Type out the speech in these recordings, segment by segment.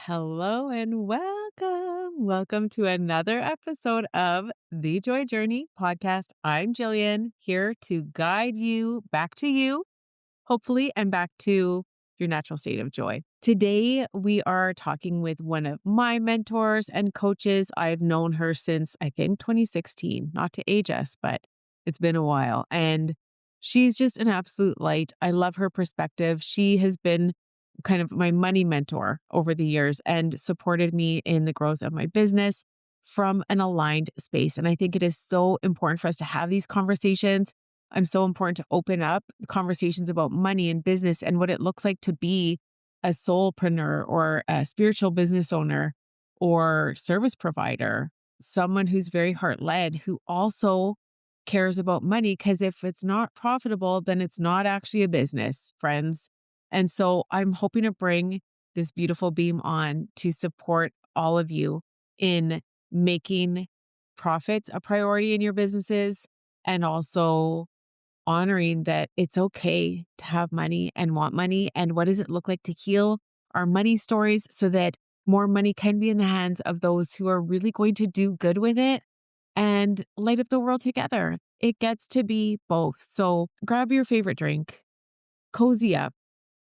Hello and welcome. Welcome to another episode of the Joy Journey podcast. I'm Jillian, here to guide you back to you, hopefully, and back to your natural state of joy. Today, we are talking with one of my mentors and coaches. I've known her since, I think, 2016, not to age us, but it's been a while. And she's just an absolute light. I love her perspective. She has been kind of my money mentor over the years and supported me in the growth of my business from an aligned space. And I think it is so important for us to have these conversations. I'm so important to open up conversations about money and business and what it looks like to be a soulpreneur or a spiritual business owner or service provider, someone who's very heart led, who also cares about money. Because if it's not profitable, then it's not actually a business, friends. And so I'm hoping to bring this beautiful beam on to support all of you in making profits a priority in your businesses and also honoring that it's okay to have money and want money. And what does it look like to heal our money stories so that more money can be in the hands of those who are really going to do good with it and light up the world together. It gets to be both. So grab your favorite drink, cozy up,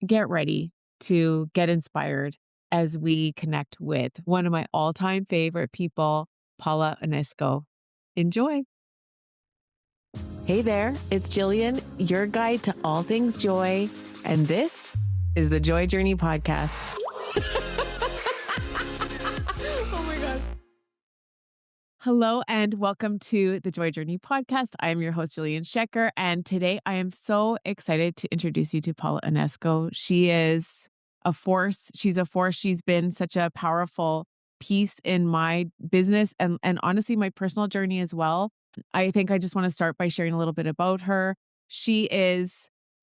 get ready to get inspired as we connect with one of my all-time favorite people, Paula Onysko. Enjoy. Hey there, it's Jillian, your guide to all things joy, and this is the Joy Journey podcast. Oh my God. Hello and welcome to the Joy Journey podcast. I am your host, Jillian Shecker, and today I am so excited to introduce you to Paula Onysko. She is a force. She's a force. She's been such a powerful piece in my business and honestly, my personal journey as well. I think I just want to start by sharing a little bit about her. She's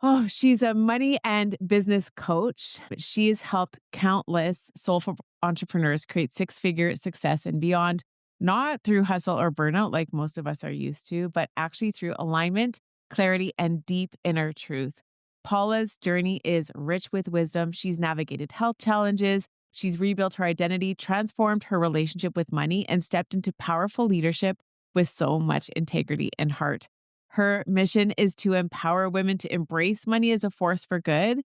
a money and business coach. She has helped countless soulful entrepreneurs create six-figure success and beyond, not through hustle or burnout like most of us are used to, but actually through alignment, clarity, and deep inner truth. Paula's journey is rich with wisdom. She's navigated health challenges. She's rebuilt her identity, transformed her relationship with money, and stepped into powerful leadership with so much integrity and heart. Her mission is to empower women to embrace money as a force for good.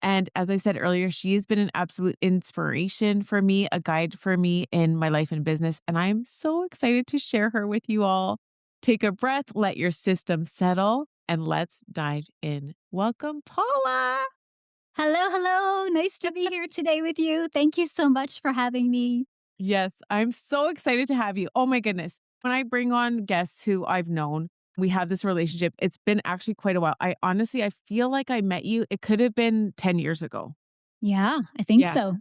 And as I said earlier, she has been an absolute inspiration for me, a guide for me in my life and business. And I'm so excited to share her with you all. Take a breath, let your system settle, and let's dive in. Welcome, Paula. Hello, hello. Nice to be here today with you. Thank you so much for having me. Yes, I'm so excited to have you. Oh my goodness. When I bring on guests who I've known, we have this relationship. It's been actually quite a while. I feel like I met you. It could have been 10 years ago. Yeah, I think Yeah. so.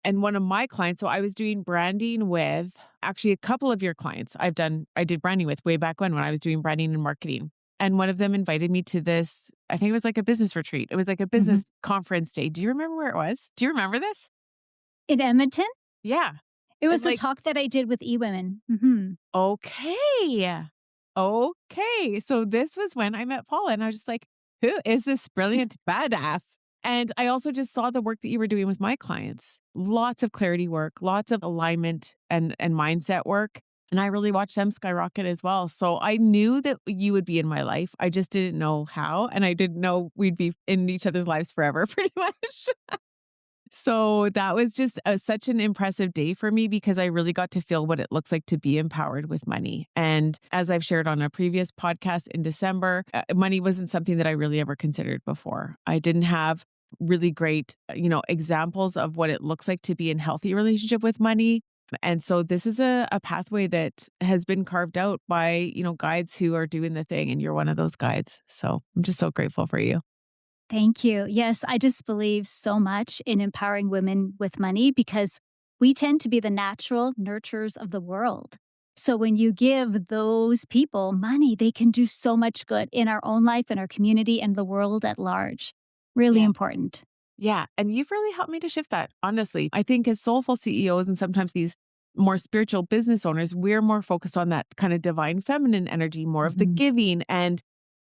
And one of my clients, so I was doing branding with actually a couple of your clients I did branding with way back when I was doing branding and marketing. And one of them invited me to this, I think it was like a business retreat. It was like a Mhm. business conference day. Do you remember where it was? Do you remember this? In Edmonton, Yeah. it And was a like, talk that I did with eWomen. Mhm. okay. Okay. So this was when I met Paula and I was just like, who is this brilliant badass? And I also just saw the work that you were doing with my clients. Lots of clarity work, lots of alignment and mindset work. And I really watched them skyrocket as well. So I knew that you would be in my life. I just didn't know how. And I didn't know we'd be in each other's lives forever, pretty much. So that was just such an impressive day for me because I really got to feel what it looks like to be empowered with money. And as I've shared on a previous podcast in December, money wasn't something that I really ever considered before. I didn't have really great, examples of what it looks like to be in healthy relationship with money. And so this is a pathway that has been carved out by, guides who are doing the thing. And you're one of those guides. So I'm just so grateful for you. Thank you. Yes, I just believe so much in empowering women with money because we tend to be the natural nurturers of the world. So when you give those people money, they can do so much good in our own life, in our community, and the world at large. Really Yes. important. Yeah. And you've really helped me to shift that, honestly. I think as soulful CEOs and sometimes these more spiritual business owners, we're more focused on that kind of divine feminine energy, more of the Mhm. giving.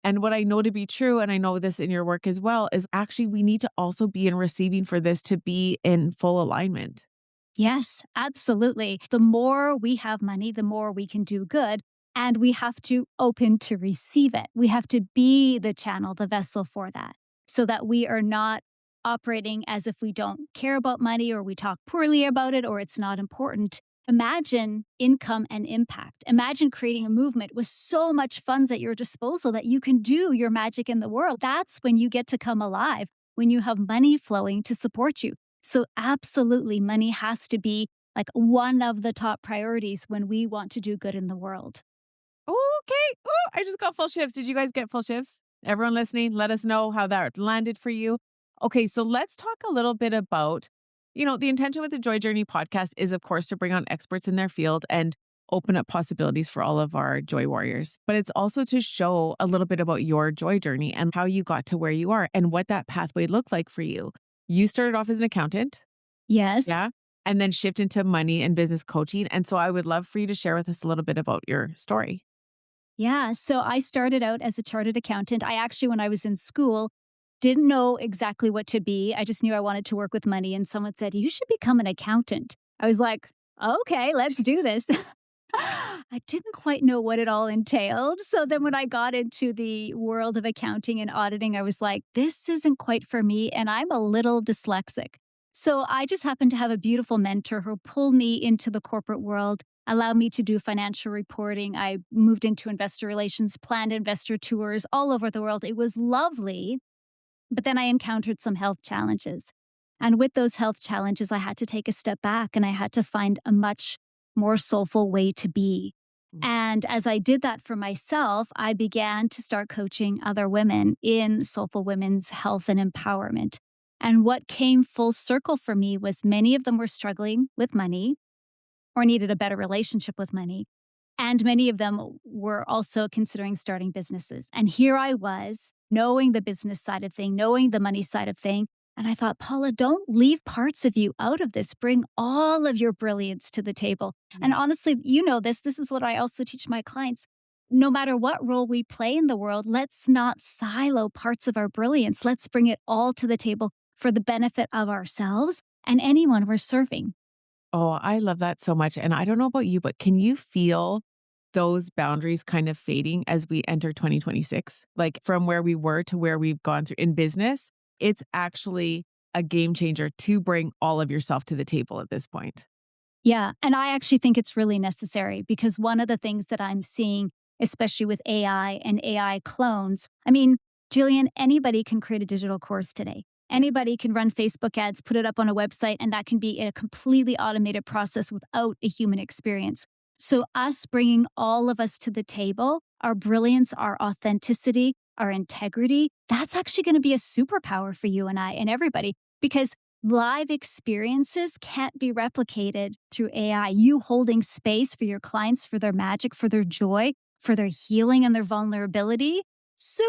And what I know to be true, and I know this in your work as well, is actually we need to also be in receiving for this to be in full alignment. Yes, absolutely. The more we have money, the more we can do good. And we have to open to receive it. We have to be the channel, the vessel for that, so that we are not operating as if we don't care about money or we talk poorly about it or it's not important. Imagine income and impact. Imagine creating a movement with so much funds at your disposal that you can do your magic in the world. That's when you get to come alive, when you have money flowing to support you. So, absolutely, money has to be like one of the top priorities when we want to do good in the world. Okay. Ooh, I just got full shifts. Did you guys get full shifts? Everyone listening, let us know how that landed for you. Okay, so let's talk a little bit about, the intention with the Joy Journey podcast is, of course, to bring on experts in their field and open up possibilities for all of our joy warriors. But it's also to show a little bit about your joy journey and how you got to where you are and what that pathway looked like for you. You started off as an accountant, Yes. yeah, and then shift into money and business coaching. And so I would love for you to share with us a little bit about your story. Yeah. So, I started out as a chartered accountant. I actually, when I was in school, didn't know exactly what to be. I just knew I wanted to work with money. And someone said, "You should become an accountant." I was like, "Okay, let's do this." I didn't quite know what it all entailed. So then when I got into the world of accounting and auditing, I was like, this isn't quite for me. And I'm a little dyslexic. So I just happened to have a beautiful mentor who pulled me into the corporate world, allowed me to do financial reporting. I moved into investor relations, planned investor tours all over the world. It was lovely. But then I encountered some health challenges. And with those health challenges, I had to take a step back and I had to find a much more soulful way to be. Mm. And as I did that for myself, I began to start coaching other women in soulful women's health and empowerment. And what came full circle for me was many of them were struggling with money or needed a better relationship with money. And many of them were also considering starting businesses. And here I was, knowing the business side of thing, knowing the money side of thing. And I thought, Paula, don't leave parts of you out of this. Bring all of your brilliance to the table. And Yeah. honestly, you know this. This is what I also teach my clients. No matter what role we play in the world, let's not silo parts of our brilliance. Let's bring it all to the table for the benefit of ourselves and anyone we're serving. Oh, I love that so much. And I don't know about you, but can you feel those boundaries kind of fading as we enter 2026? Like from where we were to where we've gone through in business, it's actually a game changer to bring all of yourself to the table at this point. Yeah. And I actually think it's really necessary because one of the things that I'm seeing, especially with AI and AI clones, I mean, Jillian, anybody can create a digital course today. Yeah. Anybody can run Facebook ads, put it up on a website, and that can be a completely automated process without a human experience. So, us bringing all of us to the table, our brilliance, our authenticity, our integrity, that's actually going to be a superpower for you and I and everybody because live experiences can't be replicated through AI. You holding space for your clients, for their magic, for their joy, for their healing and their vulnerability.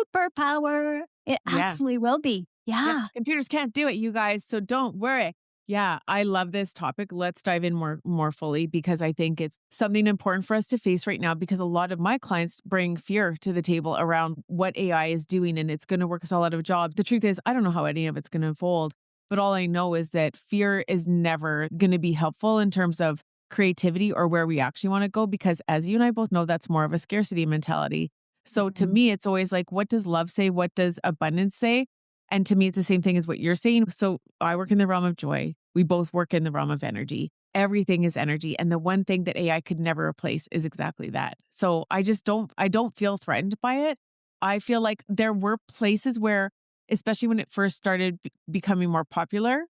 Superpower. It Yeah. absolutely will be. Yeah. Yeah. Computers can't do it, you guys. So don't worry. Yeah, I love this topic. Let's dive in more fully because I think it's something important for us to face right now because a lot of my clients bring fear to the table around what AI is doing and it's going to work us all out of jobs. The truth is, I don't know how any of it's going to unfold, but all I know is that fear is never going to be helpful in terms of creativity or where we actually want to go because as you and I both know, that's more of a scarcity mentality. So to Mhm. me, it's always like, what does love say? What does abundance say? And to me, it's the same thing as what you're saying. So I work in the realm of joy. We both work in the realm of energy. Everything is energy. And the one thing that AI could never replace is exactly that. So I don't feel threatened by it. I feel like there were places where, especially when it first started becoming more popular,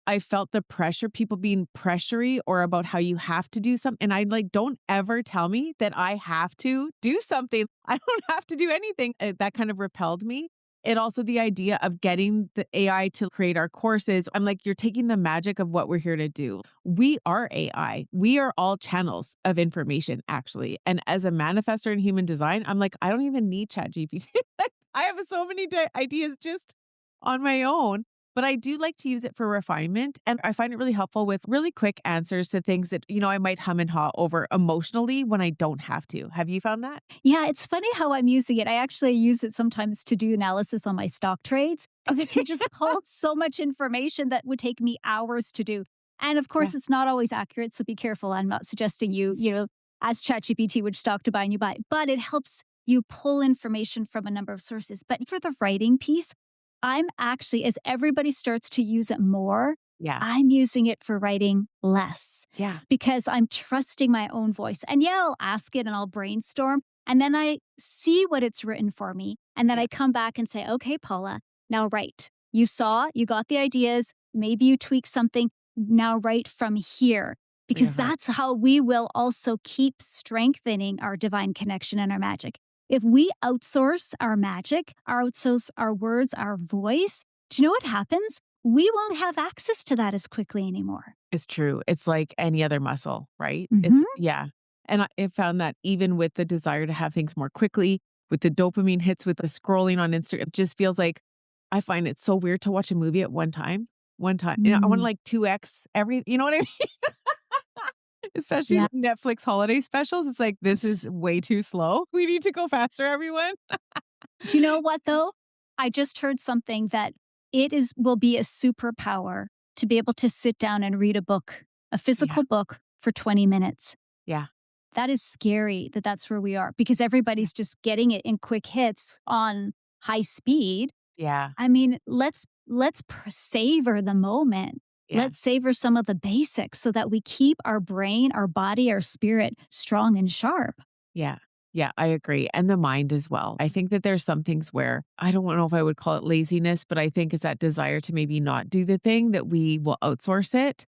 I felt the pressure, people being pressury or about how you have to do something. And I like, don't ever tell me that I have to do something. I don't have to do anything. That kind of repelled me. And also the idea of getting the AI to create our courses. I'm like, you're taking the magic of what we're here to do. We are AI. We are all channels of information, actually. And as a manifestor in human design, I'm like, I don't even need ChatGPT. I have so many ideas just on my own. But I do like to use it for refinement. And I find it really helpful with really quick answers to things that, I might hum and haw over emotionally when I don't have to. Have you found that? Yeah, it's funny how I'm using it. I actually use it sometimes to do analysis on my stock trades because it can just pull so much information that would take me hours to do. And of Yeah. course, it's not always accurate. So be careful. I'm not suggesting you as ChatGPT, which stock to buy and you buy, but it helps you pull information from a number of sources. But for the writing piece, I'm actually, as everybody starts to use it more, Yeah. I'm using it for writing less Yeah. because I'm trusting my own voice. And yeah, I'll ask it and I'll brainstorm. And then I see what it's written for me. And then Yeah. I come back and say, okay, Paula, now write. You saw, you got the ideas. Maybe you tweak something. Now write from here. From your Because heart. that's how we will also keep strengthening our divine connection and our magic. If we outsource our magic, outsource our words, our voice, do you know what happens? We won't have access to that as quickly anymore. It's true. It's like any other muscle, right? Hmm. It's yeah. And I found that even with the desire to have things more quickly, with the dopamine hits, with the scrolling on Instagram, it just feels like I find it so weird to watch a movie at one time. One time. I want to Mm, like 2x every, you know what I mean? Especially yeah. Netflix holiday specials. It's like, this is way too slow. We need to go faster, everyone. Do you know what though? I just heard something that will be a superpower to be able to sit down and read a book, a Yeah. physical book for 20 minutes. Yeah. That is scary that that's where we are because Yeah. everybody's just getting it in quick hits on high speed. Yeah. I mean, savor the moment. Yeah. Let's savor some of the basics so that we keep our brain, our body, our spirit strong and sharp. Yeah. Yeah, I agree. And the mind as well. I think that there's some things where I don't know if I would call it laziness, but I think it's that desire to maybe not do the thing that we will outsource it.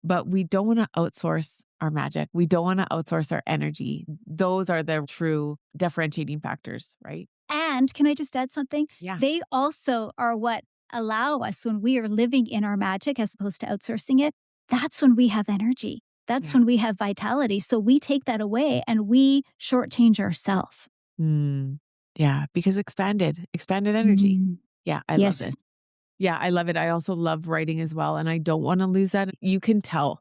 But we don't want to outsource our magic. We don't want to outsource our energy. Those are the true differentiating factors, right? And can I just add something? Yeah. They also are what allow us when we are living in our magic as opposed to outsourcing it. That's when we have energy. That's Yeah. when we have vitality. So we take that away and we shortchange ourselves. Mm. Yeah. Because expanded energy. Mm, Yeah. I love yes. this. Yeah. I love it. I also love writing as well. And I don't want to lose that. You can tell.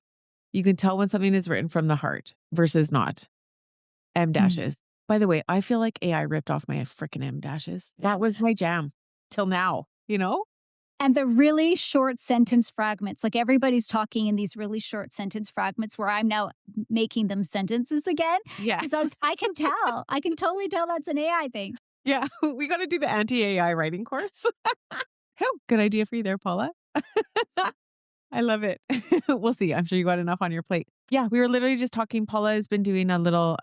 You can tell when something is written from the heart versus not. M Mm. dashes. By the way, I feel like AI ripped off my frickin' M dashes. That was my jam till now, you know? And the really short sentence fragments, like everybody's talking in these really short sentence fragments where I'm now making them sentences again. Yeah. So I can tell. I can totally tell that's an AI thing. Yeah. We got to do the anti-AI writing course. Oh, good idea for you there, Paula. I love it. We'll see. I'm sure you got enough on your plate. Yeah, we were literally just talking. Paula has been doing a little,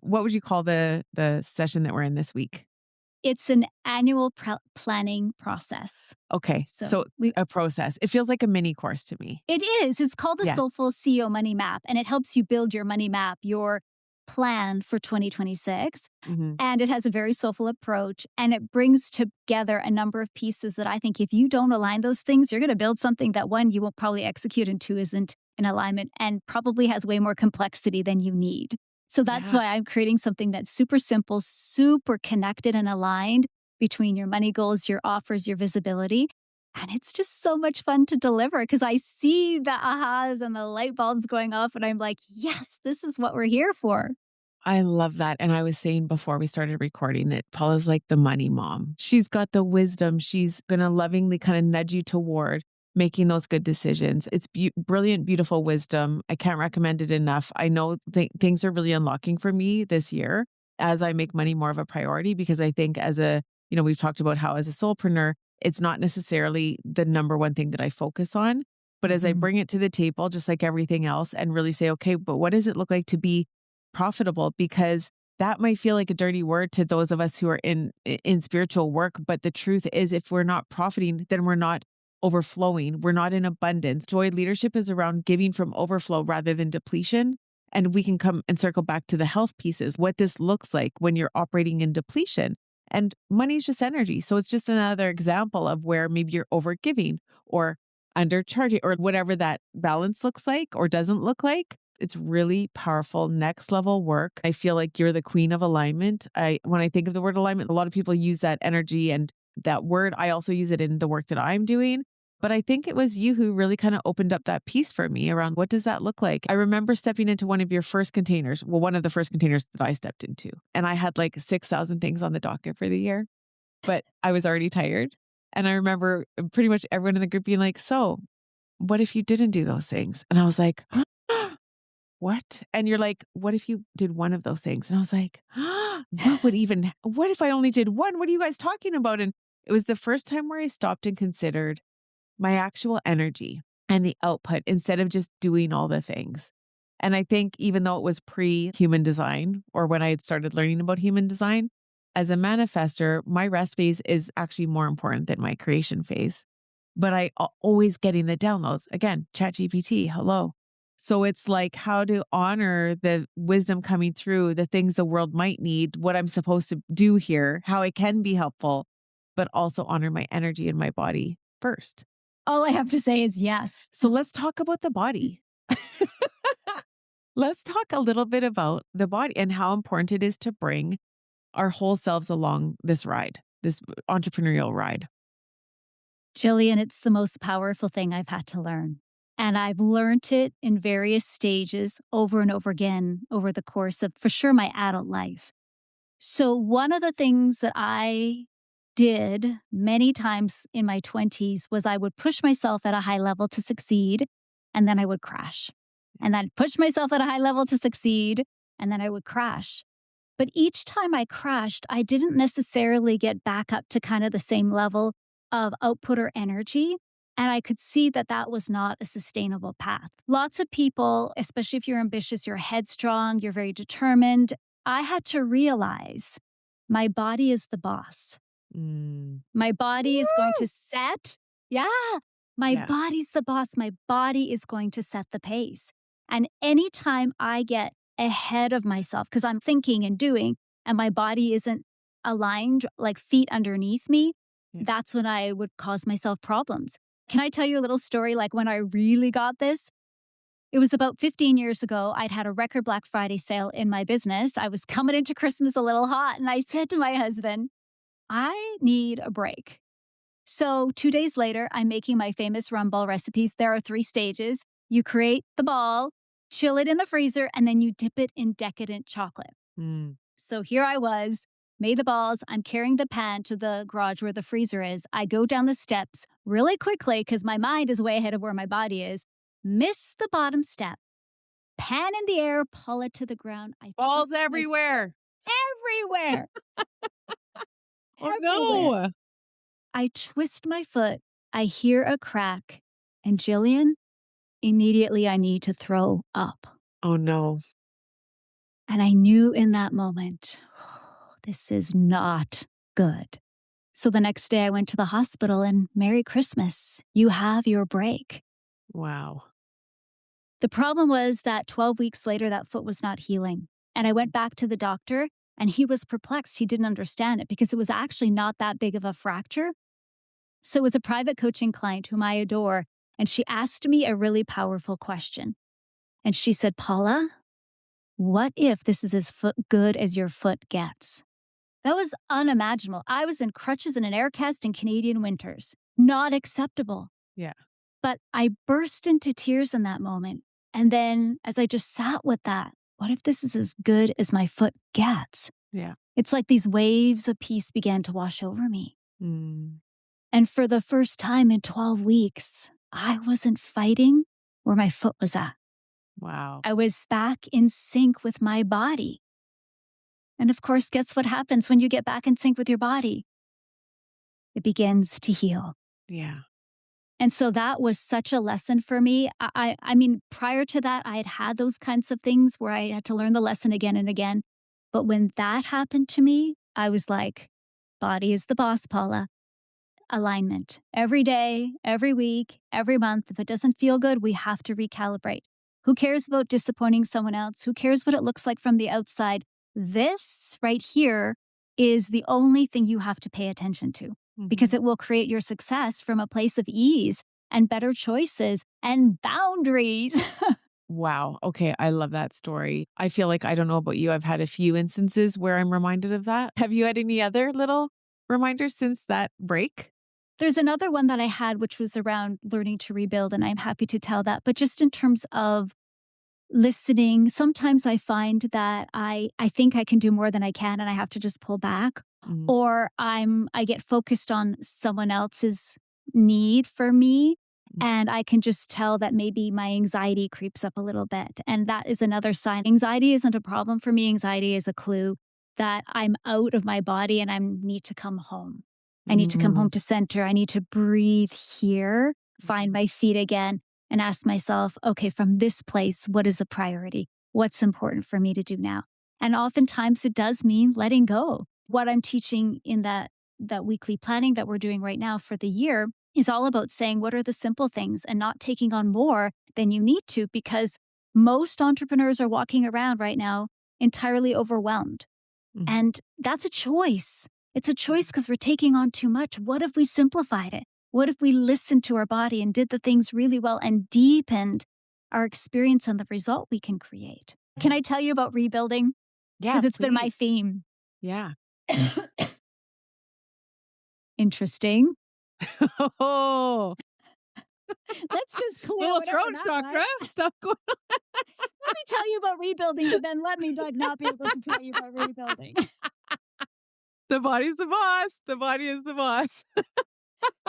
what would you call the session that we're in this week? It's an annual planning process. Okay, So so a process. It feels like a mini course to me. it is. It's called the Yeah. Soulful CEO Money Map, and it helps you build your money map, your plan for 2026. Hmm. And it has a very soulful approach, and it brings together a number of pieces that I think if you don't align those things, you're going to build something that one, you won't probably execute, and two, isn't in alignment and probably has way more complexity than you need. So that's Yeah. why I'm creating something that's super simple, super connected and aligned between your money goals, your offers, your visibility. And it's just so much fun to deliver because I see the ahas and the light bulbs going off, and I'm like, yes, this is what we're here for. I love that. And I was saying before we started recording that Paula's like the money mom. She's got the wisdom. She's going to lovingly kind of nudge you toward making those good decisions. It's brilliant, beautiful wisdom. I can't recommend it enough. I know things are really unlocking for me this year as I make money more of a priority because I think we've talked about how as a soulpreneur, it's not necessarily the number one thing that I focus on. But as I Mhm. bring it to the table, just like everything else, and really say, okay, but what does it look like to be profitable? Because that might feel like a dirty word to those of us who are in spiritual work, but the truth is if we're not profiting, then we're not overflowing. We're not in abundance. Joy leadership is around giving from overflow rather than depletion. And we can come and circle back to the health pieces, what this looks like when you're operating in depletion. And money is just energy. So it's just another example of where maybe you're overgiving or undercharging or whatever that balance looks like or doesn't look like. It's really powerful, next level work. I feel like you're the queen of alignment. When I think of the word alignment, a lot of people use that energy and that word. I also use it in the work that I'm doing. But I think it was you who really kind of opened up that piece for me around what does that look like? I remember stepping into one of your first containers, well, one of the first containers that I stepped into, and I had like 6,000 things on the docket for the year, but I was already tired. And I remember pretty much everyone in the group being like, so what if you didn't do those things? And I was like, what? And you're like, what if you did one of those things? And I was like, what if I only did one? What are you guys talking about? And it was the first time where I stopped and considered my actual energy and the output instead of just doing all the things. And I think even though it was pre-human design or when I had started learning about human design, as a manifester, my rest phase is actually more important than my creation phase. But always getting the downloads. Again, ChatGPT, hello. So it's like how to honor the wisdom coming through, the things the world might need, what I'm supposed to do here, how I can be helpful, but also honor my energy and my body first. All I have to say is yes. So let's talk about the body. Let's talk a little bit about the body and how important it is to bring our whole selves along this ride, this entrepreneurial ride. Jillian, it's the most powerful thing I've had to learn. And I've learned it in various stages over and over again over the course of, for sure, my adult life. So one of the things that I did many times in my 20s was I would push myself at a high level to succeed, and then I would crash. And then push myself at a high level to succeed, and then I would crash. But each time I crashed, I didn't necessarily get back up to kind of the same level of output or energy. And I could see that that was not a sustainable path. Lots of people, especially if you're ambitious, you're headstrong, you're very determined. I had to realize my body is the boss. My body is going to set. Yeah. My body's the boss. My body is going to set the pace. And anytime I get ahead of myself, because I'm thinking and doing, and my body isn't aligned, like feet underneath me, that's when I would cause myself problems. Can I tell you a little story? Like when I really got this, it was about 15 years ago. I'd had a record Black Friday sale in my business. I was coming into Christmas a little hot, and I said to my husband, I need a break. So 2 days later, I'm making my famous rum ball recipes. There are 3 stages. You create the ball, chill it in the freezer, and then you dip it in decadent chocolate. So here I was, made the balls. I'm carrying the pan to the garage where the freezer is. I go down the steps really quickly because my mind is way ahead of where my body is. Miss the bottom step. Pan in the air, pull it to the ground. Balls everywhere. Everywhere. Oh, Everywhere. no. I twist my foot. I hear a crack. And Jillian, immediately I need to throw up. Oh, no. And I knew in that moment, this is not good. So the next day I went to the hospital and Merry Christmas. You have your break. Wow. The problem was that 12 weeks later, that foot was not healing. And I went back to the doctor and he was perplexed. He didn't understand it because it was actually not that big of a fracture. So it was a private coaching client whom I adore. And she asked me a really powerful question. And she said, Paula, what if this is as good as your foot gets? That was unimaginable. I was in crutches in an air cast in Canadian winters. Not acceptable. Yeah. But I burst into tears in that moment. And then as I just sat with that, what if this is as good as my foot gets? Yeah. It's like these waves of peace began to wash over me. And for the first time in 12 weeks, I wasn't fighting where my foot was at. Wow. I was back in sync with my body. And of course, guess what happens when you get back in sync with your body? It begins to heal. Yeah. And so that was such a lesson for me. I mean, prior to that, I had had those kinds of things where I had to learn the lesson again and again. But when that happened to me, I was like, body is the boss, Paula. Alignment. Every day, every week, every month. If it doesn't feel good, we have to recalibrate. Who cares about disappointing someone else? Who cares what it looks like from the outside? This right here is the only thing you have to pay attention to because it will create your success from a place of ease and better choices and boundaries. Wow. Okay. I love that story. I feel like, I don't know about you, I've had a few instances where I'm reminded of that. Have you had any other little reminders since that break? There's another one that I had, which was around learning to rebuild, and I'm happy to tell that. But just in terms of listening, sometimes I find that I think I can do more than I can, and I have to just pull back. Or I get focused on someone else's need for me, And I can just tell that maybe my anxiety creeps up a little bit. And that is another sign. Anxiety isn't a problem for me. Anxiety is a clue that I'm out of my body and I need to come home. I need to come home Mm. to center. I need to breathe here, find my feet again, and ask myself, okay, from this place, what is a priority? What's important for me to do now? And oftentimes it does mean letting go. What I'm teaching in that weekly planning that we're doing right now for the year is all about saying what are the simple things and not taking on more than you need to, because most entrepreneurs are walking around right now entirely overwhelmed. Mhm. And that's a choice. It's a choice because we're taking on too much. What if we simplified it? What if we listened to our body and did the things really well and deepened our experience and the result we can create? Can I tell you about rebuilding? Yeah, Because it's been my please. theme. Yeah. Interesting. Oh, Let's just clear little whatever throat that chakra was. stuff going Let me tell you about rebuilding, but then let me not be able to tell you about rebuilding. The body's the boss. The body is the boss.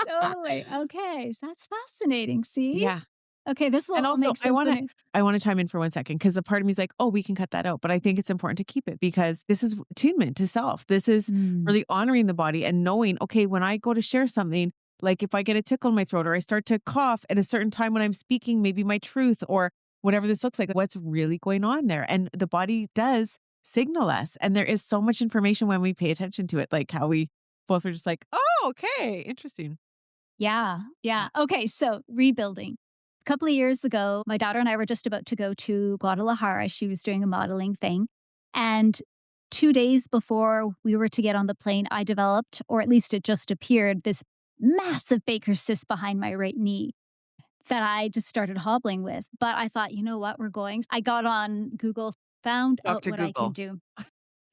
Totally. Okay. So that's fascinating. See? Yeah. Okay. This will And all also, make sense. I wanna chime in for 1 second because a part of me is like, "Oh, we can cut that out," but I think it's important to keep it because this is attunement to self. This is Mm, really honoring the body and knowing, okay, when I go to share something, like if I get a tickle in my throat or I start to cough at a certain time when I'm speaking, maybe my truth or whatever this looks like, what's really going on there? And the body does signal us, and there is so much information when we pay attention to it, like how we both were just like, "Oh, okay, interesting." yeah. Yeah. Okay. So rebuilding. A couple of years ago, my daughter and I were just about to go to Guadalajara. She was doing a modeling thing. And 2 days before we were to get on the plane, I developed, or at least it just appeared, this massive Baker's cyst behind my right knee that I just started hobbling with. But I thought, you know what, we're going. I got on Google, found out Doctor what I can Google. do.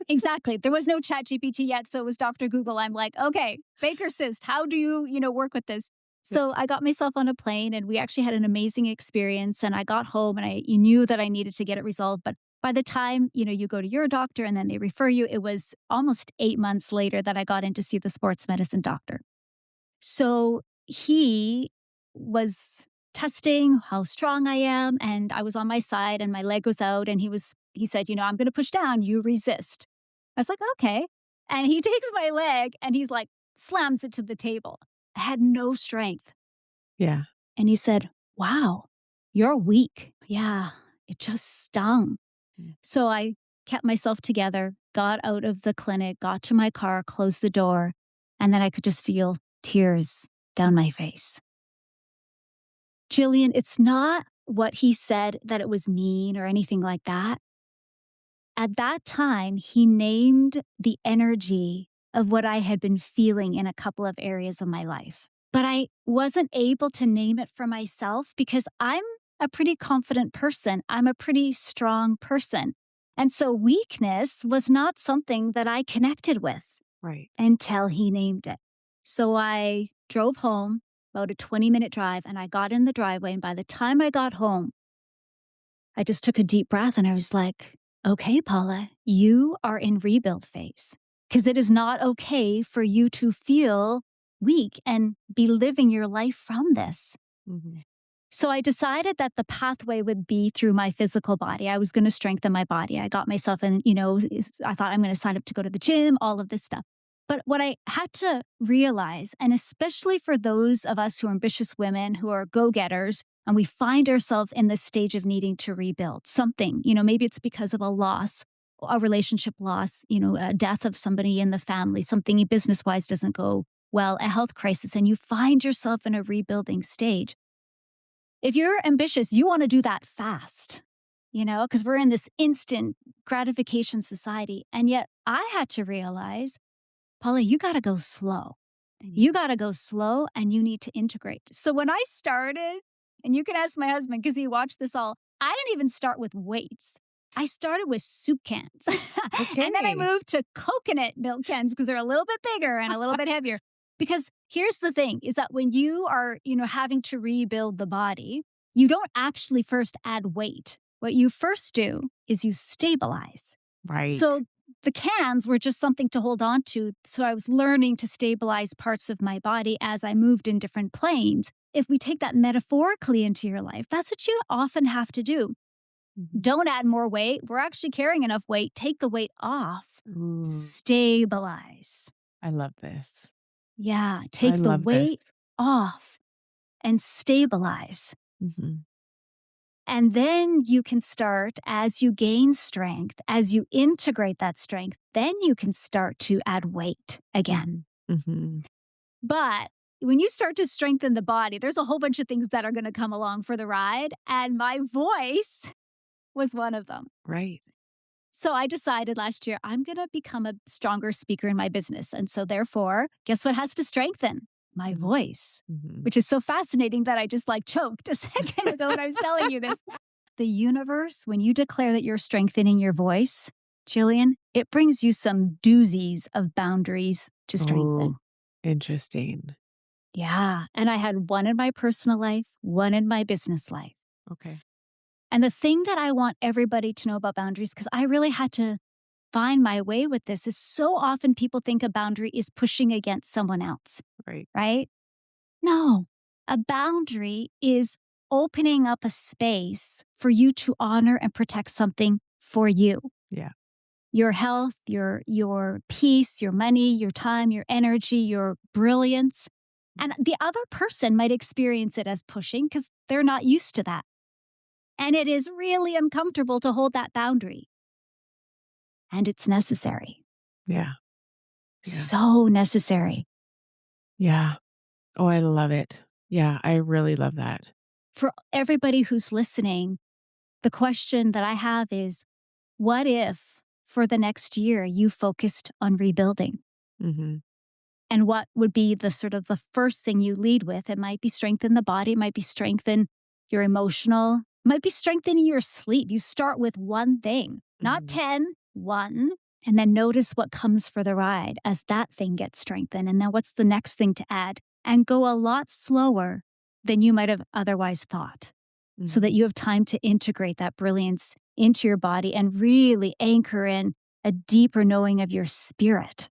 Exactly. There was no chat GPT yet. So it was Dr. Google. I'm like, okay, Baker cyst, how do you work with this? Yeah. So I got myself on a plane and we actually had an amazing experience. And I got home and you knew that I needed to get it resolved. But by the time, you go to your doctor and then they refer you, it was almost 8 months later that I got in to see the sports medicine doctor. So he was testing how strong I am, and I was on my side and my leg was out, and he said, I'm going to push down, you resist. I was like, okay. And he takes my leg and he's like, slams it to the table. I had no strength. Yeah. And he said, wow, you're weak. Yeah, it just stung. Mm. So I kept myself together, got out of the clinic, got to my car, closed the door, and then I could just feel tears down my face. Jillian, it's not what he said that it was mean or anything like that. At that time, he named the energy of what I had been feeling in a couple of areas of my life. But I wasn't able to name it for myself because I'm a pretty confident person. I'm a pretty strong person. And so weakness was not something that I connected with Right. until he named it. So I drove home, about a 20-minute drive, and I got in the driveway. And by the time I got home, I just took a deep breath and I was like, okay, Paula, you are in rebuild phase because it is not okay for you to feel weak and be living your life from this. Mhm. So I decided that the pathway would be through my physical body. I was going to strengthen my body. I got myself in, I thought I'm going to sign up to go to the gym, all of this stuff. But what I had to realize, and especially for those of us who are ambitious women, who are go-getters, and we find ourselves in this stage of needing to rebuild something, maybe it's because of a loss, a relationship loss, a death of somebody in the family, something business-wise doesn't go well, a health crisis, and you find yourself in a rebuilding stage. If you're ambitious, you want to do that fast, because we're in this instant gratification society. And yet I had to realize, Paula, you got to go slow. You got to go slow and you need to integrate. So when I started, and you can ask my husband because he watched this all, I didn't even start with weights. I started with soup cans. And then I Okay. moved to coconut milk cans because they're a little bit bigger and a little bit heavier. Because here's the thing is that when you are, having to rebuild the body, you don't actually first add weight. What you first do is you stabilize. Right. So the cans were just something to hold on to. So I was learning to stabilize parts of my body as I moved in different planes. if we take that metaphorically into your life, that's what you often have to do. Mhm. Don't add more weight. We're actually carrying enough weight. Take the weight off. Ooh, Stabilize. I love this. Yeah, I take the love this. weight off and stabilize. Mhm. And then you can start, as you gain strength, as you integrate that strength, then you can start to add weight again. Mhm. Mhm. But when you start to strengthen the body, there's a whole bunch of things that are going to come along for the ride. And my voice was one of them. Right. So I decided last year, I'm going to become a stronger speaker in my business. And so therefore, guess what has to strengthen? My Mhm. voice, Mhm. which is so fascinating that I just like choked a second ago when I was telling you this. The universe, when you declare that you're strengthening your voice, Jillian, it brings you some doozies of boundaries to strengthen. Oh, interesting. Yeah. And I had one in my personal life, one in my business life. Okay. And the thing that I want everybody to know about boundaries, because I really had to find my way with this, is so often people think a boundary is pushing against someone else, Right. right? No, a boundary is opening up a space for you to honor and protect something for you. Yeah. Your health, your peace, your money, your time, your energy, your brilliance. And the other person might experience it as pushing because they're not used to that. And it is really uncomfortable to hold that boundary. And it's necessary. Yeah. Yeah. So necessary. Yeah. Oh, I love it. Yeah, I really love that. For everybody who's listening, the question that I have is, what if for the next year you focused on rebuilding? Mhm. And what would be the sort of the first thing you lead with? It might be strengthen the body, it might be strengthen your emotional, it might be strengthening your sleep. You start with one thing, not Mhm. 10, one, and then notice what comes for the ride as that thing gets strengthened. And then what's the next thing to add? And go a lot slower than you might have otherwise thought so that Mhm. you have time to integrate that brilliance into your body and really anchor in a deeper knowing of your spirit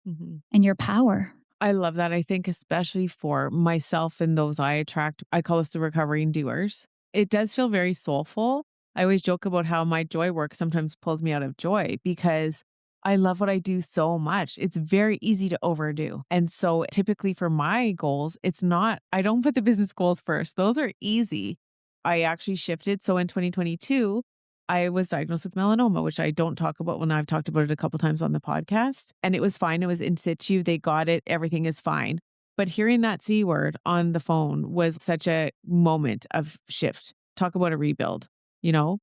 Mhm. and your power. I love that. I think especially for myself and those I attract, I call us the recovering doers. It does feel very soulful. I always joke about how my joy work sometimes pulls me out of joy because I love what I do so much. It's very easy to overdo. And so typically for my goals, it's not, I don't put the business goals first. Those are easy. I actually shifted. So in 2022, I was diagnosed with melanoma, which I don't talk about when I've talked about it a couple times on the podcast. And it was fine. It was in situ. They got it. Everything is fine. But hearing that C word on the phone was such a moment of shift. Talk about a rebuild, you know?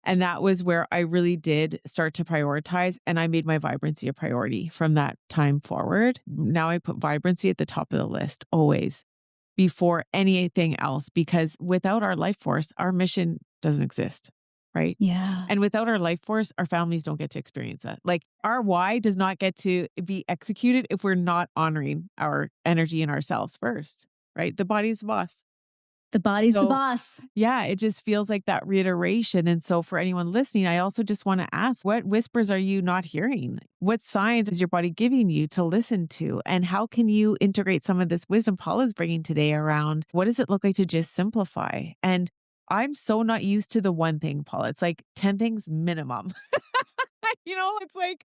And that was where I really did start to prioritize. And I made my vibrancy a priority from that time forward. Now I put vibrancy at the top of the list always before anything else, because without our life force, our mission doesn't exist. Right. Yeah. And without our life force, our families don't get to experience that. Like our why does not get to be executed if we're not honoring our energy and ourselves first, right? The body's the boss. The body's the So, boss. yeah, it just feels like that reiteration. And so, for anyone listening, I also just want to ask, what whispers are you not hearing? What signs is your body giving you to listen to? And how can you integrate some of this wisdom Paula's bringing today around what does it look like to just simplify? And I'm so not used to the one thing, Paula. It's like 10 things minimum. It's like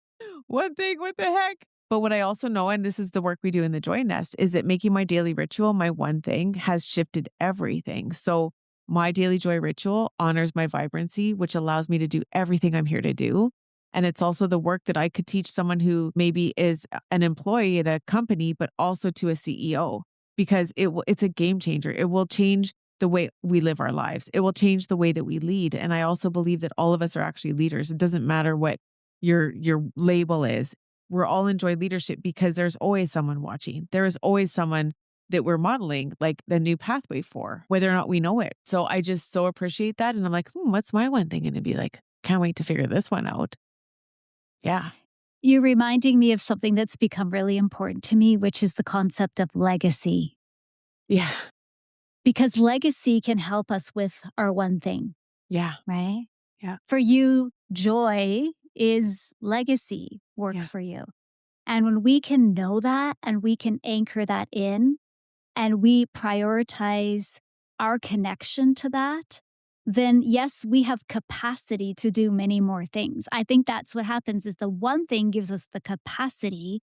one thing, what the heck? But what I also know, and this is the work we do in the Joy Nest, is that making my daily ritual my one thing has shifted everything. So my daily joy ritual honors my vibrancy, which allows me to do everything I'm here to do. And it's also the work that I could teach someone who maybe is an employee at a company, but also to a CEO, because it's a game changer. It will change the way we live our lives. It will change the way that we lead. And I also believe that all of us are actually leaders. It doesn't matter what your label is. We're all enjoy leadership because there's always someone watching. There is always someone that we're modeling like the new pathway for, whether or not we know it. So I just so appreciate that. And I'm like, what's my one thing going to be like? Can't wait to figure this one out. Yeah. You're reminding me of something that's become really important to me, which is the concept of legacy. Yeah. Because legacy can help us with our one thing, Yeah. right? Yeah. For you, joy is legacy work Yeah. for you. And when we can know that and we can anchor that in, and we prioritize our connection to that, then yes, we have capacity to do many more things. I think that's what happens is the one thing gives us the capacity,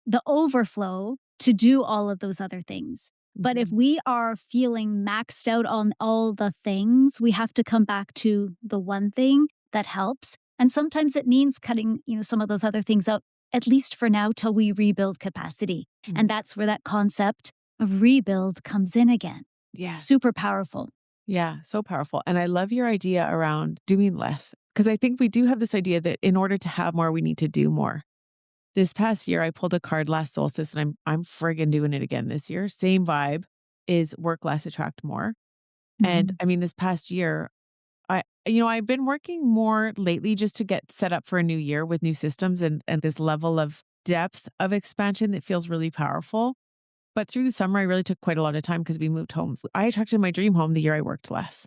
the overflow to do all of those other things. But if Mhm. we are feeling maxed out on all the things, we have to come back to the one thing that helps. And sometimes it means cutting, some of those other things out, at least for now, till we rebuild capacity. And Mhm. that's where that concept of rebuild comes in again. Yeah. Super powerful. Yeah. So powerful. And I love your idea around doing less because I think we do have this idea that in order to have more, we need to do more. This past year, I pulled a card last solstice and I'm friggin' doing it again this year. Same vibe is work less, attract more. And Mhm. I mean, this past year, I've been working more lately just to get set up for a new year with new systems and this level of depth of expansion that feels really powerful. But through the summer, I really took quite a lot of time because we moved homes. I attracted my dream home the year I worked less,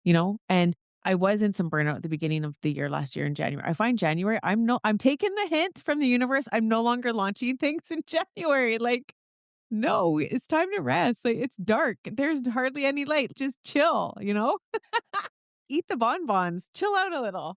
and I was in some burnout at the beginning of the year last year in January. I find January, I'm taking the hint from the universe. I'm no longer launching things in January. Like, no, it's time to rest. Like, it's dark. There's hardly any light. Just chill. Eat the bonbons, chill out a little,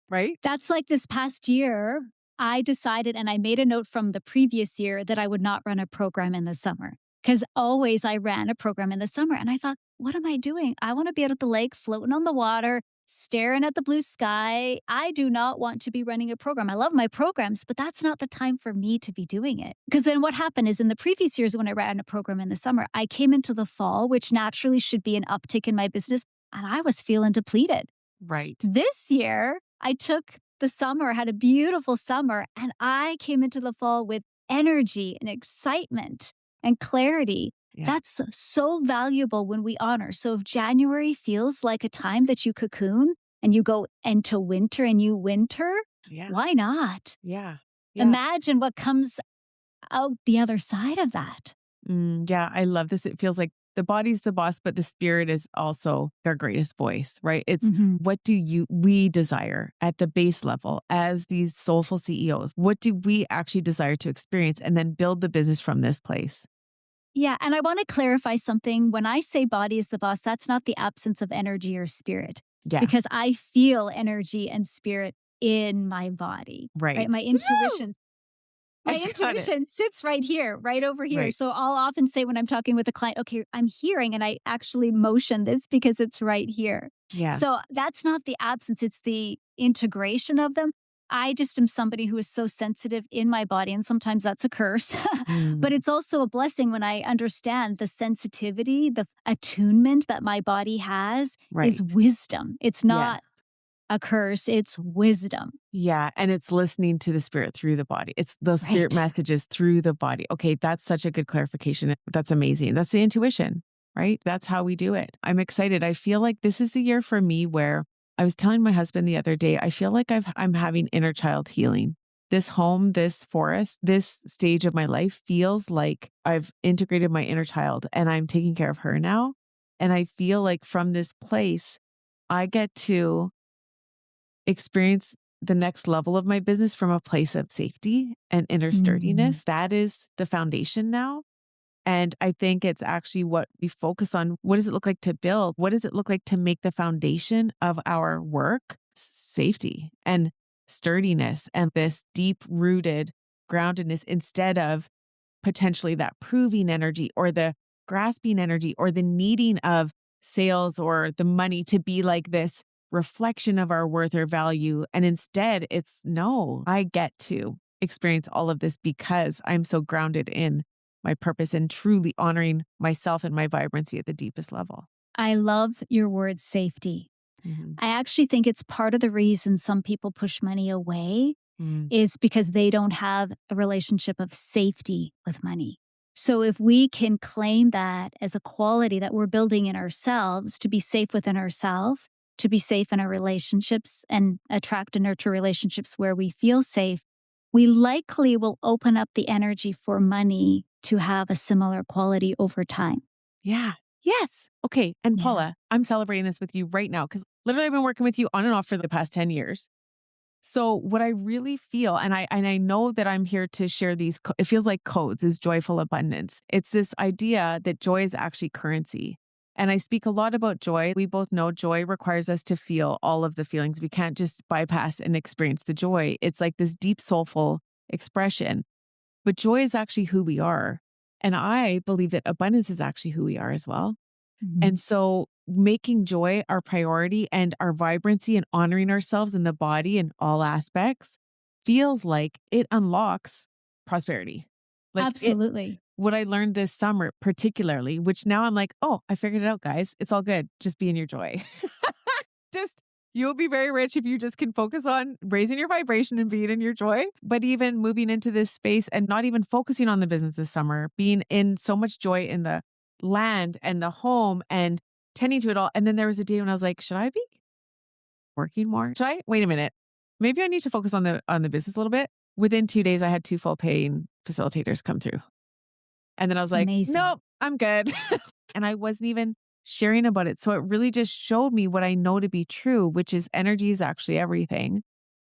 right? That's like this past year, I decided and I made a note from the previous year that I would not run a program in the summer. Because always I ran a program in the summer. And I thought, what am I doing? I want to be out at the lake, floating on the water, staring at the blue sky. I do not want to be running a program. I love my programs, but that's not the time for me to be doing it. Because then what happened is in the previous years when I ran a program in the summer, I came into the fall, which naturally should be an uptick in my business, and I was feeling depleted. Right. This year, I took the summer, had a beautiful summer, and I came into the fall with energy and excitement and clarity. Yeah. That's so valuable when we honor. So if January feels like a time that you cocoon and you go into winter and you winter, Yeah. why not? Yeah. Yeah. Imagine what comes out the other side of that. Yeah, I love this. It feels like the body's the boss, but the spirit is also our greatest voice, right? It's Mhm. what do we desire at the base level as these soulful CEOs? What do we actually desire to experience and then build the business from this place? Yeah, and I want to clarify something. When I say body is the boss, that's not the absence of energy or spirit, Yeah, because I feel energy and spirit in my body, right? right. My Woo! intuition I my just got it. intuition sits right here, right over here. Right. So I'll often say when I'm talking with a client, okay, I'm hearing, and I actually motion this because it's right here. Yeah. So that's not the absence, it's the integration of them. I just am somebody who is so sensitive in my body, and sometimes that's a curse. Mm, But it's also a blessing when I understand the sensitivity, the attunement that my body has is right. wisdom. It's Yes. not a curse, it's wisdom. Yeah, and it's listening to the spirit through the body. It's those spirit Right. messages through the body. Okay, that's such a good clarification. That's amazing. That's the intuition, right? That's how we do it. I'm excited. I feel like this is the year for me where I was telling my husband the other day, I feel like I'm having inner child healing. This home, this forest, this stage of my life feels like I've integrated my inner child and I'm taking care of her now. And I feel like from this place, I get to experience the next level of my business from a place of safety and inner Mm. sturdiness. That is the foundation now. And I think it's actually what we focus on. What does it look like to build? What does it look like to make the foundation of our work safety and sturdiness and this deep rooted groundedness instead of potentially that proving energy or the grasping energy or the needing of sales or the money to be like this reflection of our worth or value. And instead, it's no, I get to experience all of this because I'm so grounded in my purpose and truly honoring myself and my vibrancy at the deepest level. I love your word safety. Mhm. I actually think it's part of the reason some people push money away Mm, is because they don't have a relationship of safety with money. So if we can claim that as a quality that we're building in ourselves to be safe within ourselves, to be safe in our relationships and attract and nurture relationships where we feel safe, we likely will open up the energy for money to have a similar quality over time. yeah. Yes. Okay. And Yeah. Paula, I'm celebrating this with you right now because literally I've been working with you on and off for the past 10 years. So what I really feel, and I know that I'm here to share these, it feels like codes is joyful abundance. It's this idea that joy is actually currency. And I speak a lot about joy. We both know joy requires us to feel all of the feelings. We can't just bypass and experience the joy. It's like this deep, soulful expression. But joy is actually who we are. And I believe that abundance is actually who we are as well. Mhm. And so making joy our priority and our vibrancy and honoring ourselves in the body in all aspects feels like it unlocks prosperity. Like it, Absolutely. what I learned this summer, particularly, which now I'm like, oh, I figured it out, guys. It's all good. Just be in your joy. Just you'll be very rich if you just can focus on raising your vibration and being in your joy. But even moving into this space and not even focusing on the business this summer, being in so much joy in the land and the home and tending to it all. And then there was a day when I was like, should I be working more? Should I? Wait a minute. Maybe I need to focus on the business a little bit. Within 2 days, I had 2 full paying facilitators come through. And then I was like, Amazing. nope, I'm good. And I wasn't even sharing about it. So it really just showed me what I know to be true, which is energy is actually everything.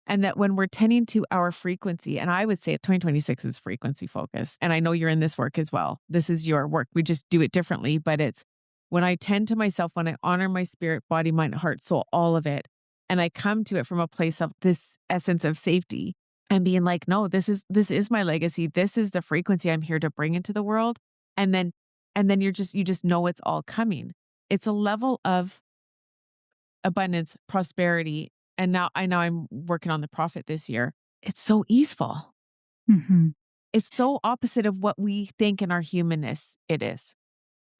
And that when we're tending to our frequency, and I would say 2026 is frequency focused. And I know you're in this work as well. This is your work. We just do it differently, but it's when I tend to myself, when I honor my spirit, body, mind, heart, soul, all of it, and I come to it from a place of this essence of safety and being like, no, this is my legacy. This is the frequency I'm here to bring into the world. And then you just know it's all coming. It's a level of abundance, prosperity, and now I know I'm working on the profit this year. It's so easeful. Mhm. It's so opposite of what we think in our humanness it is,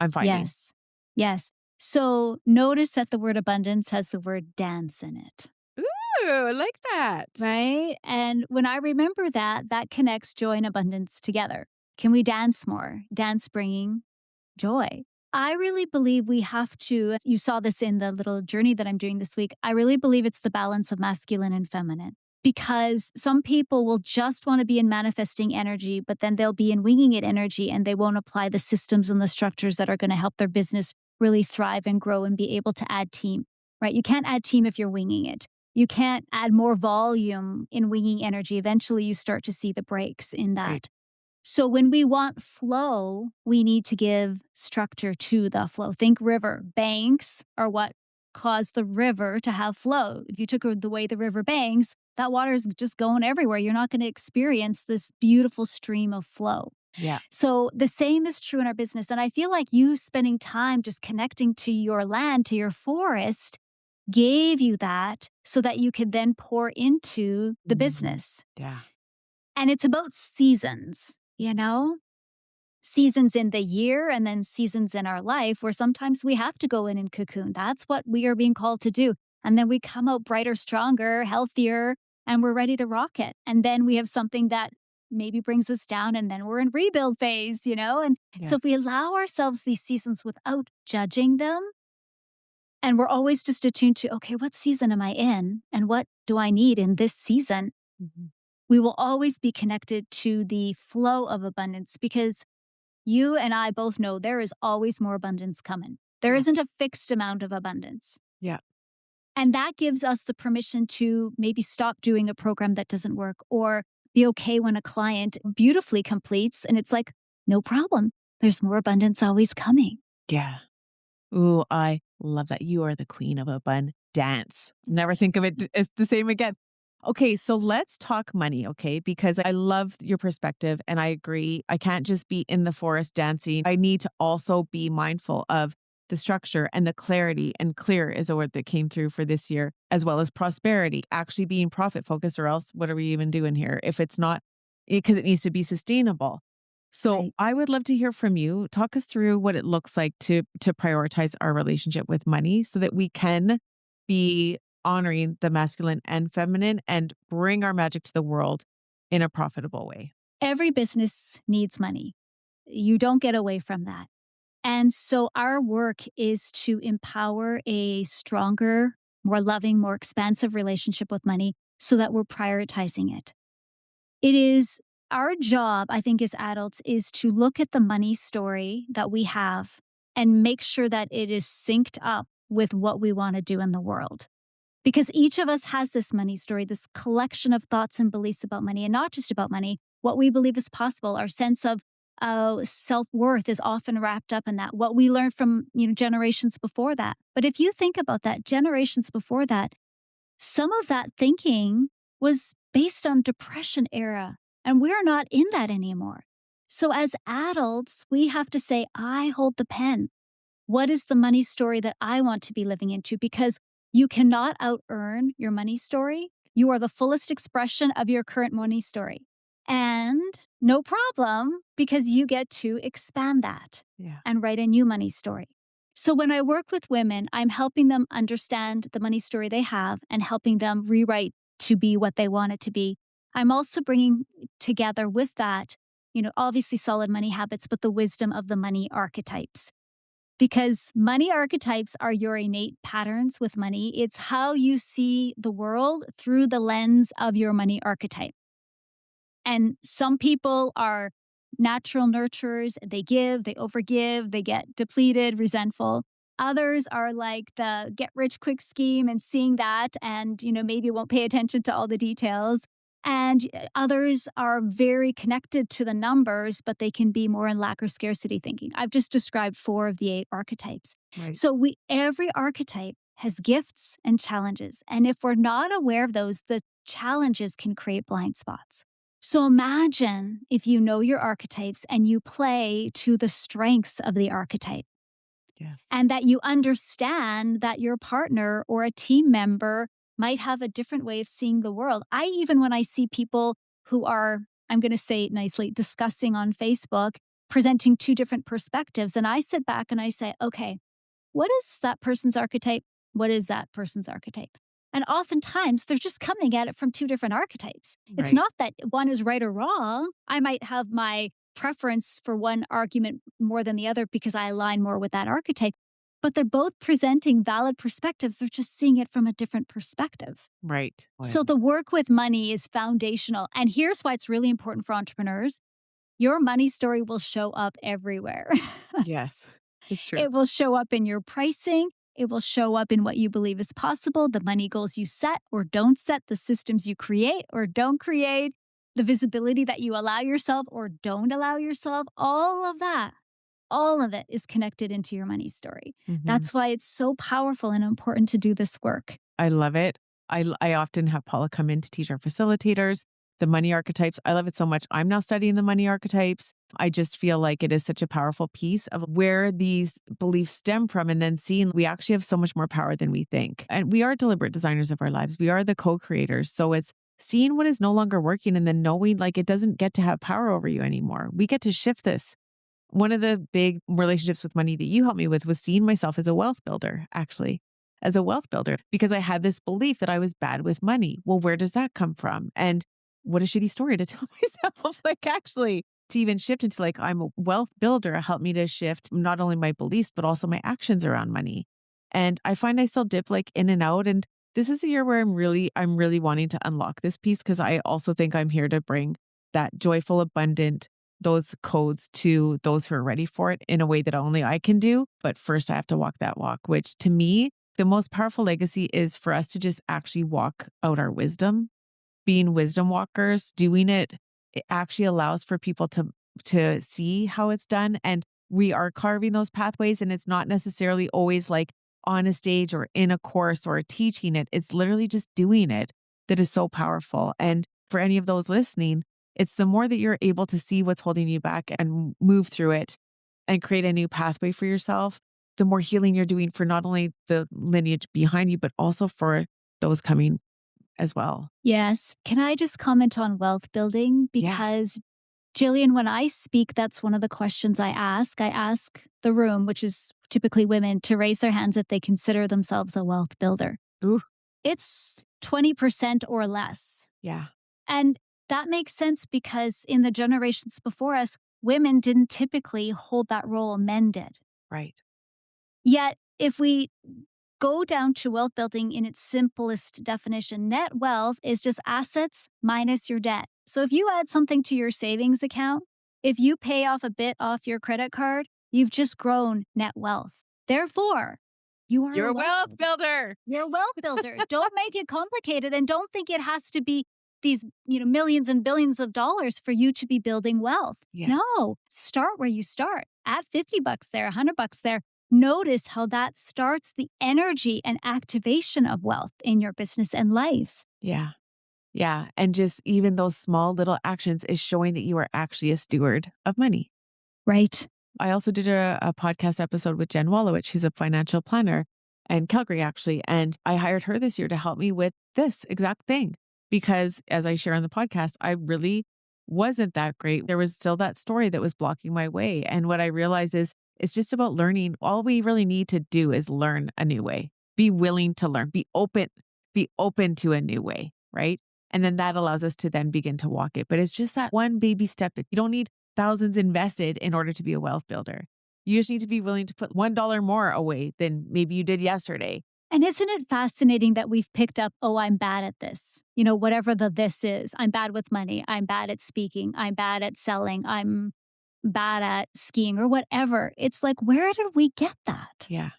I'm finding. Yes. Yes. So notice that the word abundance has the word dance in it, Ooh, I like that. right? And when I remember that, that connects joy and abundance together. Can we dance more? Dance bringing joy. I really believe we have to, you saw this in the little journey that I'm doing this week. I really believe it's the balance of masculine and feminine because some people will just want to be in manifesting energy, but then they'll be in winging it energy and they won't apply the systems and the structures that are going to help their business really thrive and grow and be able to add team, right? You can't add team if you're winging it. You can't add more volume in winging energy. Eventually, you start to see the breaks in Right. that. So when we want flow, we need to give structure to the flow. Think river. Banks are what cause the river to have flow. If you took the way the river banks, that water is just going everywhere. You're not going to experience this beautiful stream of flow. Yeah. So the same is true in our business. And I feel like you spending time just connecting to your land, to your forest, gave you that so that you could then pour into the Mhm. business. Yeah. And it's about seasons, you know? Seasons in the year and then seasons in our life where sometimes we have to go in and cocoon. That's what we are being called to do. And then we come out brighter, stronger, healthier, and we're ready to rock it. And then we have something that maybe brings us down and then we're in rebuild phase, you know? And Yeah. so if we allow ourselves these seasons without judging them, and we're always just attuned to, okay, what season am I in? And what do I need in this season? Mhm. We will always be connected to the flow of abundance because you and I both know there is always more abundance coming. There Yeah. isn't a fixed amount of abundance. Yeah. And that gives us the permission to maybe stop doing a program that doesn't work or be okay when a client beautifully completes and it's like, no problem. There's more abundance always coming. Yeah. Ooh, I love that. You are the queen of a bun dance. Never think of it as the same again. Okay, so let's talk money, okay? Because I love your perspective and I agree. I can't just be in the forest dancing. I need to also be mindful of the structure and the clarity. And clear is a word that came through for this year, as well as prosperity, actually being profit focused, or else what are we even doing here if it's not, because it needs to be sustainable. So Right. I would love to hear from you. Talk us through what it looks like to prioritize our relationship with money so that we can be honoring the masculine and feminine and bring our magic to the world in a profitable way. Every business needs money. You don't get away from that. And so our work is to empower a stronger, more loving, more expansive relationship with money so that we're prioritizing it. It is our job, I think, as adults, is to look at the money story that we have and make sure that it is synced up with what we want to do in the world. Because each of us has this money story, this collection of thoughts and beliefs about money, and not just about money, what we believe is possible. Our sense of self-worth is often wrapped up in that, what we learned from generations before that. But if you think about that, generations before that, some of that thinking was based on depression era, and we're not in that anymore. So as adults, we have to say, I hold the pen. What is the money story that I want to be living into? Because you cannot out earn your money story. You are the fullest expression of your current money story. And no problem, because you get to expand that Yeah. and write a new money story. So when I work with women, I'm helping them understand the money story they have and helping them rewrite to be what they want it to be. I'm also bringing together with that, obviously solid money habits, but the wisdom of the money archetypes. Because money archetypes are your innate patterns with money. It's how you see the world through the lens of your money archetype. And some people are natural nurturers. They give, they overgive, they get depleted, resentful. Others are like the get rich quick scheme and seeing that and, maybe won't pay attention to all the details. And others are very connected to the numbers, but they can be more in lack or scarcity thinking. I've just described 4 of the 8 archetypes. Right. So every archetype has gifts and challenges. And if we're not aware of those, the challenges can create blind spots. So imagine if you know your archetypes and you play to the strengths of the archetype. Yes. And that you understand that your partner or a team member might have a different way of seeing the world. When I see people who are, I'm going to say it nicely, discussing on Facebook, presenting 2 different perspectives, and I sit back and I say, okay, what is that person's archetype? What is that person's archetype? And oftentimes they're just coming at it from 2 different archetypes. It's Right. not that one is right or wrong. I might have my preference for one argument more than the other because I align more with that archetype, but they're both presenting valid perspectives. They're just seeing it from a different perspective. Right. So the work with money is foundational. And here's why it's really important for entrepreneurs. Your money story will show up everywhere. Yes, it's true. It will show up in your pricing. It will show up in what you believe is possible, the money goals you set or don't set, the systems you create or don't create, the visibility that you allow yourself or don't allow yourself. All of it is connected into your money story. Mhm. That's why it's so powerful and important to do this work. I love it. I often have Paula come in to teach our facilitators the money archetypes. I love it so much. I'm now studying the money archetypes. I just feel like it is such a powerful piece of where these beliefs stem from, and then seeing we actually have so much more power than we think. And we are deliberate designers of our lives. We are the co-creators. So it's seeing what is no longer working and then knowing like it doesn't get to have power over you anymore. We get to shift this. One of the big relationships with money that you helped me with was seeing myself as a wealth builder, actually, as a wealth builder, because I had this belief that I was bad with money. Well, where does that come from? And what a shitty story to tell myself, like actually to even shift into like, I'm a wealth builder helped me to shift not only my beliefs, but also my actions around money. And I find I still dip like in and out. And this is a year where I'm really wanting to unlock this piece because I also think I'm here to bring that joyful, abundant, those codes to those who are ready for it in a way that only I can do. But first I have to walk that walk, which to me, the most powerful legacy is for us to just actually walk out our wisdom, being wisdom walkers, doing it. It actually allows for people to see how it's done. And we are carving those pathways. And it's not necessarily always like on a stage or in a course or teaching it. It's literally just doing it that is so powerful. And for any of those listening, it's the more that you're able to see what's holding you back and move through it and create a new pathway for yourself, the more healing you're doing for not only the lineage behind you, but also for those coming as well. Yes. Can I just comment on wealth building? Yeah. Because Jillian, when I speak, that's one of the questions I ask. I ask the room, which is typically women, to raise their hands if they consider themselves a wealth builder. Ooh. It's 20% or less. Yeah. And that makes sense because in the generations before us, women didn't typically hold that role, men did. Right. Yet, if we go down to wealth building in its simplest definition, net wealth is just assets minus your debt. So if you add something to your savings account, if you pay off a bit off your credit card, you've just grown net wealth. Therefore, You are You're a wealth allowed. builder. You're a wealth builder. Don't make it complicated and don't think it has to be these, millions and billions of dollars for you to be building wealth. Yeah. No, start where you start. Add $50 there, $100 there. Notice how that starts the energy and activation of wealth in your business and life. Yeah. Yeah. And just even those small little actions is showing that you are actually a steward of money. Right. I also did a podcast episode with Jen Wallowich, who's a financial planner in Calgary, actually. And I hired her this year to help me with this exact thing. Because as I share on the podcast, I really wasn't that great. There was still that story that was blocking my way. And what I realized is it's just about learning. All we really need to do is learn a new way, be willing to learn, be open to a new way, right? And then that allows us to then begin to walk it. But it's just that one baby step. You don't need thousands invested in order to be a wealth builder. You just need to be willing to put $1 more away than maybe you did yesterday. And isn't it fascinating that we've picked up, oh, I'm bad at this, whatever the this is. I'm bad with money. I'm bad at speaking. I'm bad at selling. I'm bad at skiing or whatever. It's like, where did we get that? Yeah.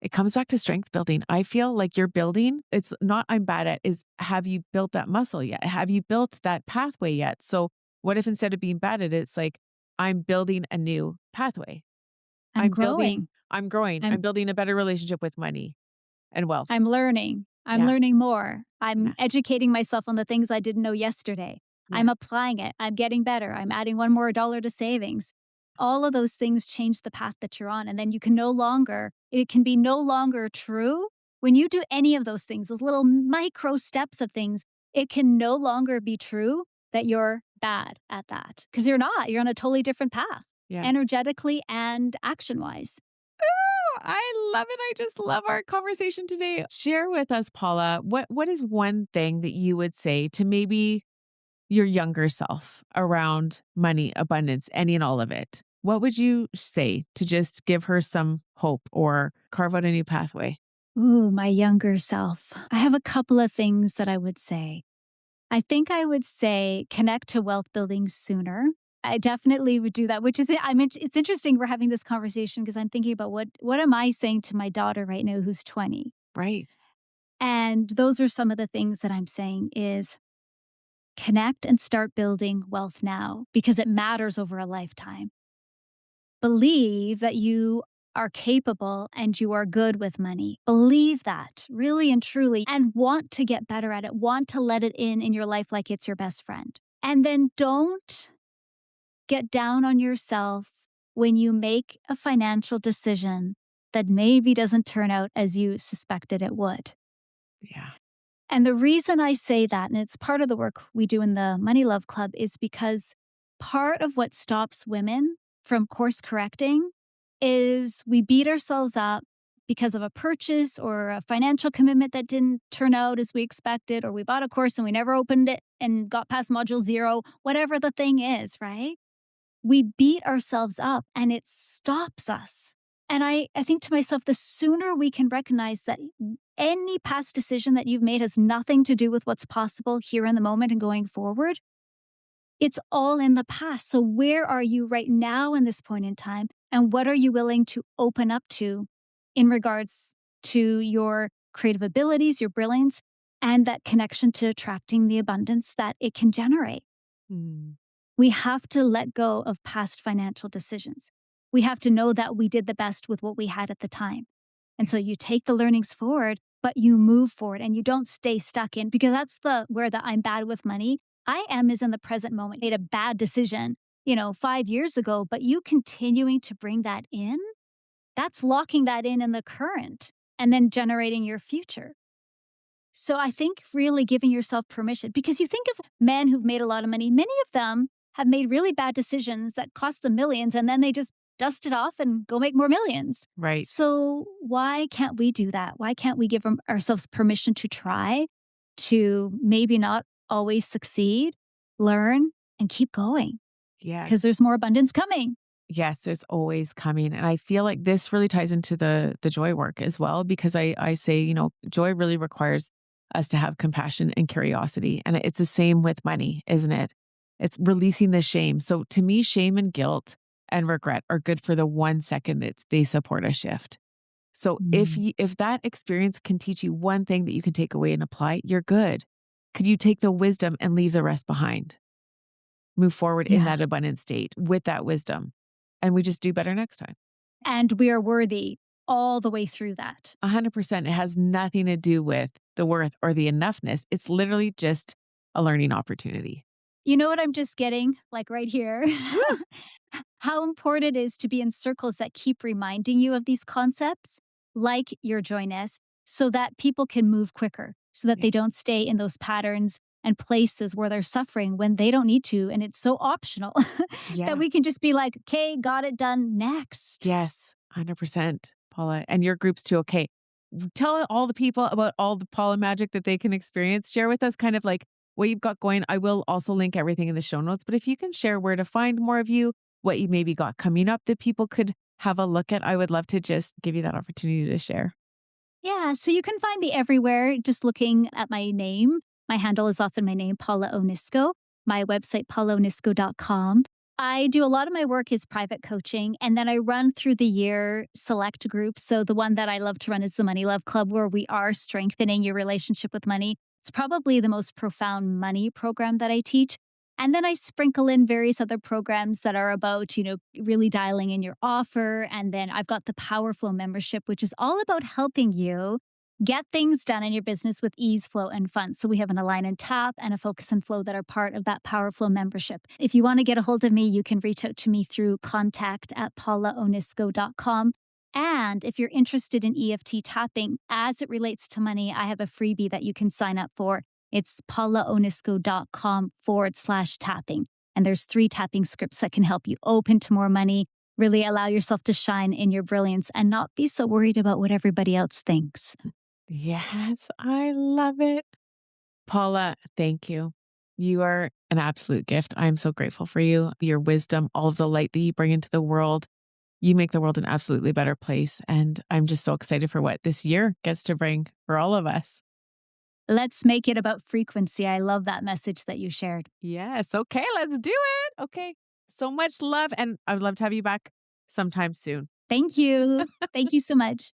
It comes back to strength building. I feel like you're building, it's not I'm bad at, is have you built that muscle yet? Have you built that pathway yet? So what if instead of being bad at it, it's like, I'm building a new pathway. I'm growing. I'm growing. I'm I'm building a better relationship with money and wealth. I'm learning. I'm Yeah. learning more. I'm Yeah. educating myself on the things I didn't know yesterday. Yeah. I'm applying it. I'm getting better. I'm adding one more dollar to savings. All of those things change the path that you're on. And then it can be no longer true. When you do any of those things, those little micro steps of things, it can no longer be true that you're bad at that. Because you're not. You're on a totally different path, Yeah. energetically and action wise. I love it. I just love our conversation today. Share with us, Paula, what is one thing that you would say to maybe your younger self around money, abundance, any and all of it? What would you say to just give her some hope or carve out a new pathway? Ooh, my younger self. I have a couple of things that I would say. I think I would say connect to wealth building sooner. I definitely would do that, which is, it's interesting we're having this conversation because I'm thinking about what am I saying to my daughter right now who's 20? Right. And those are some of the things that I'm saying is connect and start building wealth now because it matters over a lifetime. Believe that you are capable and you are good with money. Believe that really and truly and want to get better at it. Want to let it in your life like it's your best friend. And then don't get down on yourself when you make a financial decision that maybe doesn't turn out as you suspected it would. Yeah. And the reason I say that, and it's part of the work we do in the Money Love Club, is because part of what stops women from course correcting is we beat ourselves up because of a purchase or a financial commitment that didn't turn out as we expected, or we bought a course and we never opened it and got past module 0, whatever the thing is, right? We beat ourselves up and it stops us. And I think to myself, the sooner we can recognize that any past decision that you've made has nothing to do with what's possible here in the moment and going forward, it's all in the past. So where are you right now in this point in time? And what are you willing to open up to in regards to your creative abilities, your brilliance, and that connection to attracting the abundance that it can generate? Mm. We have to let go of past financial decisions. We have to know that we did the best with what we had at the time. And so you take the learnings forward, but you move forward and you don't stay stuck in, because that's where the I'm bad with money. I am is in the present moment. Made a bad decision, 5 years ago, but you continuing to bring that in, that's locking that in the current and then generating your future. So I think really giving yourself permission, because you think of men who've made a lot of money, many of them have made really bad decisions that cost them millions, and then they just dust it off and go make more millions. Right. So why can't we do that? Why can't we give ourselves permission to try, to maybe not always succeed, learn, and keep going? Yes. Because there's more abundance coming. Yes, it's always coming. And I feel like this really ties into the joy work as well, because I say, joy really requires us to have compassion and curiosity. And it's the same with money, isn't it? It's releasing the shame. So to me, shame and guilt and regret are good for the 1 second that they support a shift. So Mm. if that experience can teach you one thing that you can take away and apply, you're good. Could you take the wisdom and leave the rest behind? Move forward in Yeah. that abundant state with that wisdom, and we just do better next time. And we are worthy all the way through that. 100%. It has nothing to do with the worth or the enoughness. It's literally just a learning opportunity. You know what I'm just getting? Like right here. Woo! How important it is to be in circles that keep reminding you of these concepts, like your joy nest, so that people can move quicker, so that Yeah. they don't stay in those patterns and places where they're suffering when they don't need to. And it's so optional that Yeah. we can just be like, okay, got it done next. Yes. 100%, Paula. And your groups too. Okay. Tell all the people about all the Paula magic that they can experience. Share with us kind of like what you've got going. I will also link everything in the show notes, but if you can share where to find more of you, what you maybe got coming up that people could have a look at, I would love to just give you that opportunity to share. Yeah, so you can find me everywhere just looking at my name. My handle is often my name, Paula Onysko. My website, paulaonysko.com. I do a lot of my work is private coaching, and then I run through the year select groups. So the one that I love to run is the Money Love Club, where we are strengthening your relationship with money. It's probably the most profound money program that I teach. And then I sprinkle in various other programs that are about, really dialing in your offer. And then I've got the Power Flow membership, which is all about helping you get things done in your business with ease, flow, and fun. So we have an Align and Tap and a Focus and Flow that are part of that Power Flow membership. If you want to get a hold of me, you can reach out to me through contact@paulaonysko.com. And if you're interested in EFT tapping as it relates to money, I have a freebie that you can sign up for. It's paulaonysko.com/tapping. And there's 3 tapping scripts that can help you open to more money, really allow yourself to shine in your brilliance and not be so worried about what everybody else thinks. Yes, I love it. Paula, thank you. You are an absolute gift. I'm so grateful for you, your wisdom, all of the light that you bring into the world. You make the world an absolutely better place. And I'm just so excited for what this year gets to bring for all of us. Let's make it about frequency. I love that message that you shared. Yes. Okay. Let's do it. Okay. So much love. And I would love to have you back sometime soon. Thank you. Thank you so much.